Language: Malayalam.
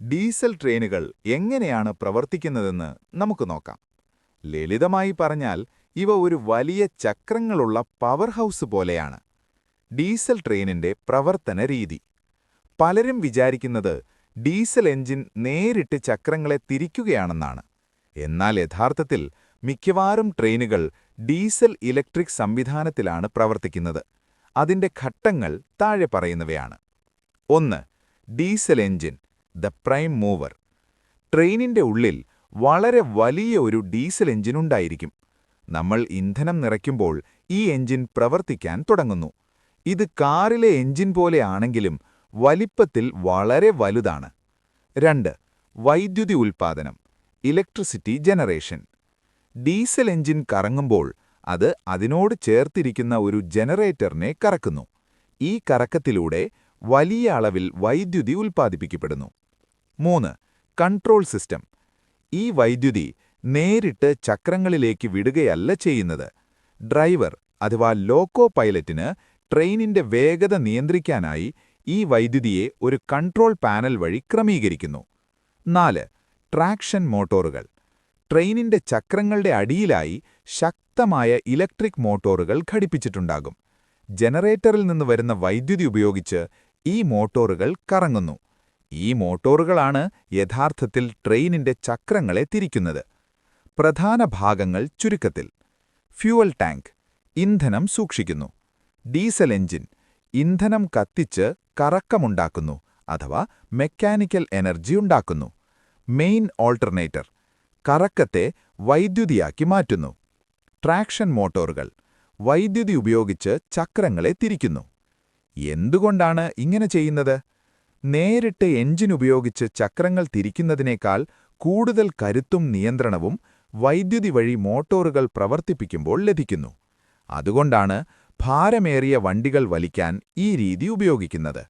ഡീസൽ ട്രെയിനുകൾ എങ്ങനെയാണ് പ്രവർത്തിക്കുന്നതെന്ന് നമുക്ക് നോക്കാം. ലളിതമായി പറഞ്ഞാൽ ഇവ ഒരു വലിയ ചക്രങ്ങളുള്ള പവർ ഹൗസ് പോലെയാണ്. ഡീസൽ ട്രെയിനിന്റെ പ്രവർത്തന രീതി. പലരും വിചാരിക്കുന്നത് ഡീസൽ എഞ്ചിൻ നേരിട്ട് ചക്രങ്ങളെ തിരിക്കുകയാണെന്നാണ്. എന്നാൽ യഥാർത്ഥത്തിൽ മിക്കവാറും ട്രെയിനുകൾ ഡീസൽ ഇലക്ട്രിക് സംവിധാനത്തിലാണ് പ്രവർത്തിക്കുന്നത്. അതിന്റെ ഘട്ടങ്ങൾ താഴെ പറയുന്നവയാണ്. 1. Diesel engine, the prime mover. ട്രെയിനിന്റെ ഉള്ളിൽ വളരെ വലിയ ഒരു ഡീസൽ എഞ്ചിൻ ഉണ്ടായിരിക്കും. നമ്മൾ ഇന്ധനം നിറയ്ക്കുമ്പോൾ ഈ എഞ്ചിൻ പ്രവർത്തിക്കാൻ തുടങ്ങുന്നു. ഇത് കാറിലെ എഞ്ചിൻ പോലെയാണെങ്കിലും വലിപ്പത്തിൽ വളരെ വലുതാണ്. 2. വൈദ്യുതി ഉൽപ്പാദനം, ഇലക്ട്രിസിറ്റി ജനറേഷൻ. ഡീസൽ എഞ്ചിൻ കറങ്ങുമ്പോൾ അത് അതിനോട് ചേർത്തിരിക്കുന്ന ഒരു ജനറേറ്ററിനെ കറക്കുന്നു. ഈ കറക്കത്തിലൂടെ വലിയ അളവിൽ വൈദ്യുതി ഉൽപ്പാദിപ്പിക്കപ്പെടുന്നു. 3. Control system. ഈ വൈദ്യുതി നേരിട്ട് ചക്രങ്ങളിലേക്ക് വിടുകയല്ല ചെയ്യുന്നത്. ഡ്രൈവർ അഥവാ ലോക്കോ പൈലറ്റിന് ട്രെയിനിന്റെ വേഗത നിയന്ത്രിക്കാനായി ഈ വൈദ്യുതിയെ ഒരു കൺട്രോൾ പാനൽ വഴി ക്രമീകരിക്കുന്നു. 4. ട്രാക്ഷൻ മോട്ടോറുകൾ. ട്രെയിനിന്റെ ചക്രങ്ങളുടെ അടിയിലായി ശക്തമായ ഇലക്ട്രിക് മോട്ടോറുകൾ ഘടിപ്പിച്ചിട്ടുണ്ടാകും. ജനറേറ്ററിൽ നിന്ന് വരുന്ന വൈദ്യുതി ഉപയോഗിച്ച് ഈ മോട്ടോറുകൾ കറങ്ങുന്നു. ഈ മോട്ടോറുകളാണ് യഥാർത്ഥത്തിൽ ട്രെയിനിന്റെ ചക്രങ്ങളെ തിരിക്കുന്നത്. പ്രധാന ഭാഗങ്ങൾ ചുരുക്കത്തിൽ: ഫ്യൂവൽ ടാങ്ക്, ഇന്ധനം സൂക്ഷിക്കുന്നു. ഡീസൽ എഞ്ചിൻ, ഇന്ധനം കത്തിച്ച് കറക്കമുണ്ടാക്കുന്നു അഥവാ മെക്കാനിക്കൽ എനർജി ഉണ്ടാക്കുന്നു. മെയിൻ ഓൾട്ടർനേറ്റർ, കറക്കത്തെ വൈദ്യുതിയാക്കി മാറ്റുന്നു. ട്രാക്ഷൻ മോട്ടോറുകൾ, വൈദ്യുതി ഉപയോഗിച്ച് ചക്രങ്ങളെ തിരിക്കുന്നു. എന്തുകൊണ്ടാണ് ഇങ്ങനെ ചെയ്യുന്നത്? നേരിട്ട് എഞ്ചിൻ ഉപയോഗിച്ച് ചക്രങ്ങൾ തിരിക്കുന്നതിനേക്കാൾ കൂടുതൽ കരുത്തും നിയന്ത്രണവും വൈദ്യുതി വഴി മോട്ടോറുകൾ പ്രവർത്തിപ്പിക്കുമ്പോൾ ലഭിക്കുന്നു. അതുകൊണ്ടാണ് ഭാരമേറിയ വണ്ടികൾ വലിക്കാൻ ഈ രീതി ഉപയോഗിക്കുന്നത്.